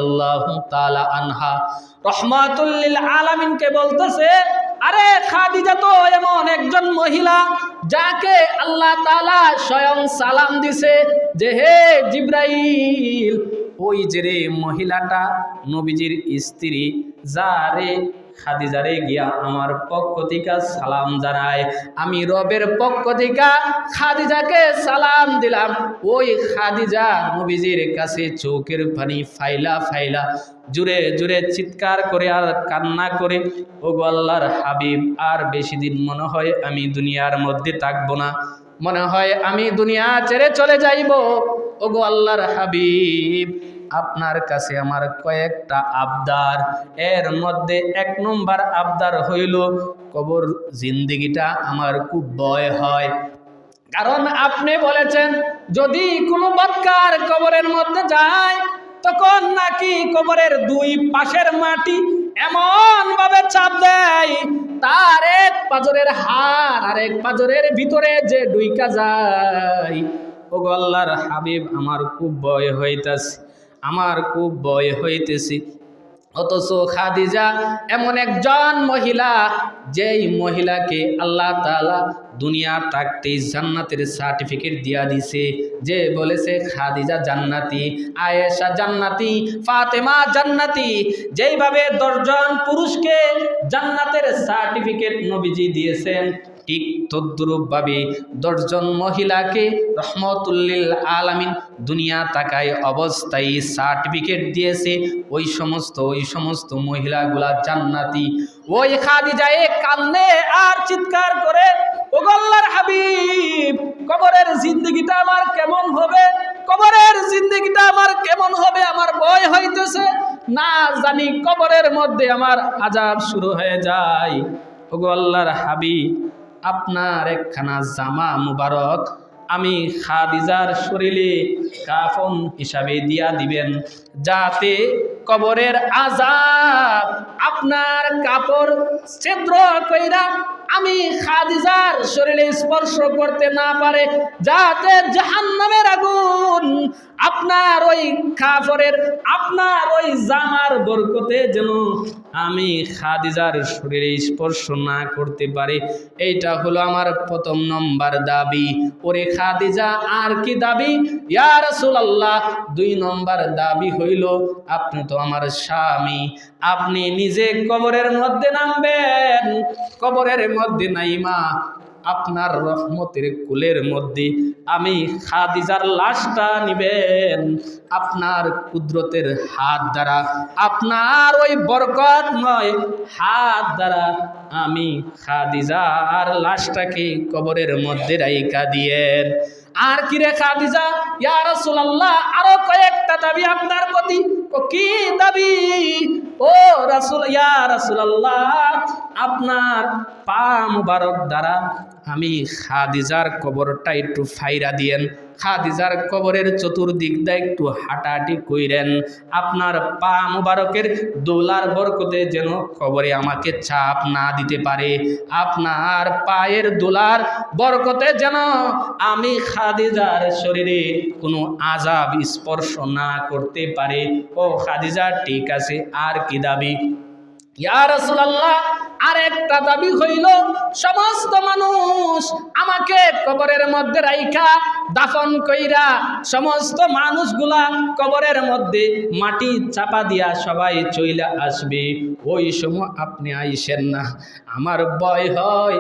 আল্লাহু তাআলা আনহা রাহমাতুল লিল আলামিনকে বলতেছে, আরে খাদিজা তো এমন একজন মহিলা যাকে আল্লাহ তাআলা স্বয়ং সালাম দিছে যে হে জিবরাইল, ওই যে রে মহিলাটা নবীজির স্ত্রী, যারে খাদিজারে গিয়া আমার পক্ষ থেকে সালাম জানায়, আমি রবের পক্ষ থেকে খাদিজাকে সালাম দিলাম। ওই খাদিজা নবীজির কাছে চোখের পানি ফাইলা ফাইলা জুড়ে জুড়ে চিৎকার করে আর কান্না করে, ওগো আল্লাহর হাবিব, আর বেশি দিন মনে হয় আমি দুনিয়ার মধ্যে থাকবো না, মনে হয় আমি দুনিয়া ছেড়ে চলে যাইব। ওগো আল্লাহর হাবিব, আপনার কাছে আমার কয়েকটা আবদার, এর মধ্যে 1 নম্বর আবদার হইল কবর জিন্দেগিটা আমার খুব ভয় হয়, কারণ আপনি বলেছেন যদি কোনো বৎকার কবরের মধ্যে যায় তখন নাকি কবরের 2 পাশের মাটি এমন ভাবে চাপ দেয় তার এক পাজরের হাড় আর এক পাজরের ভিতরে যে ঢুইকা যায়। ওগো আল্লাহর হাবিব, আমার খুব ভয় হইতাছে, আমার খুব ভয় হইতেছে। অথচ খাদিজা এমন একজন মহিলা, যেই মহিলাকে আল্লাহ তাআলা দুনিয়া থাকতেই জান্নাতের সার্টিফিকেট দিয়া দিছে, যে বলেছে খাদিজা জান্নাতি, আয়েশা জান্নাতি, ফাতেমা জান্নাতি। যেইভাবে 10 জন পুরুষকে জান্নাতের সার্টিফিকেট নবীজি দিয়েছেন, ঠিক তদ্রূপভাবে 10 জন মহিলাকে রহমতুল লিল আলামিন দুনিয়া তাকায় অবস্থায় সার্টিফিকেট দিয়েছে, ওই সমস্ত মহিলাগুলা জান্নাতি। ওই খাদিজা কান্নে আর চিৎকার করে, ওগো আল্লাহর হাবিব, কবরের জিন্দেগিটা আমার কেমন হবে, কবরের জিন্দেগিটা আমার কেমন হবে, আমার ভয় হইতেছে, না জানি কবরের মধ্যে আমার আযাব শুরু হয়ে যায়। ওগো আল্লাহর হাবিব, আপনার একখানা জামা মুবারক আমি খাদিজার শরীরে কাফন হিসাবে দিয়া দিবেন, যাতে কবরের আযাব আপনার কাপড় ছিদ্র কইরা আমি খাদিজার শরীরে স্পর্শ করতে না পারে, যাতে জাহান্নামের আগুন আপনার ওই কাপড়ের, আপনার ওই জামার বরকতে যেন আমি খাদিজার শরীরে স্পর্শ না করতে পারে। এইটা হলো আমার 1 নম্বর দাবি। ওরে খাদিজা, আর কি দাবি? ইয়া রাসূলুল্লাহ, 2 নম্বর দাবি হইল, আপনি তো আমার স্বামী, আপনি নিজে কবরের মধ্যে নামবেন, কবরের মধ্যে নাইমা আপনার রহমতের কুলের মধ্যে আমি খাদিজার লাশটা নিবেন, আপনার কুদরতের হাত দ্বারা, আপনার ওই বরকতময় হাত দ্বারা আমি খাদিজার লাশটাকে কবরের মধ্যে রাইখা দিয়েন। আর কি রে খাদিজা? ইয়া রাসূলুল্লাহ, আরো কয়েকটা দাবি আপনার প্রতি। কি দাবি? ও রাসূল, ইয়া রাসূলুল্লাহ, আপনার পা মুবারক দ্বারা আমি খাদিজার কবরটা একটু ফাইরা দিয়েন, খাদিজার কবরের চতুর্দিক দিয়ে একটু হাঁটাহাঁটি কইরেন, আপনার পা মুবারকের দোলার বরকতে যেন কবরে আমাকে চাপ না দিতে পারে, আপনার পায়ের দোলার বরকতে যেন আমি খাদিজার শরীরে কোনো আযাব স্পর্শ না করতে পারে। ও খাদিজা, ঠিক আছে, আর কি দাবি? ইয়া রাসূলুল্লাহ, আরেকটা দাবি হইল, সমস্ত মানুষ আমাকে কবরের মধ্যে রাইখা দাফন কইরা সমস্ত মানুষগুলা কবরের মধ্যে মাটি চাপা দিয়া সবাই চইলা আসবে, ওই সময় আপনি আইসেন না, আমার ভয় হয়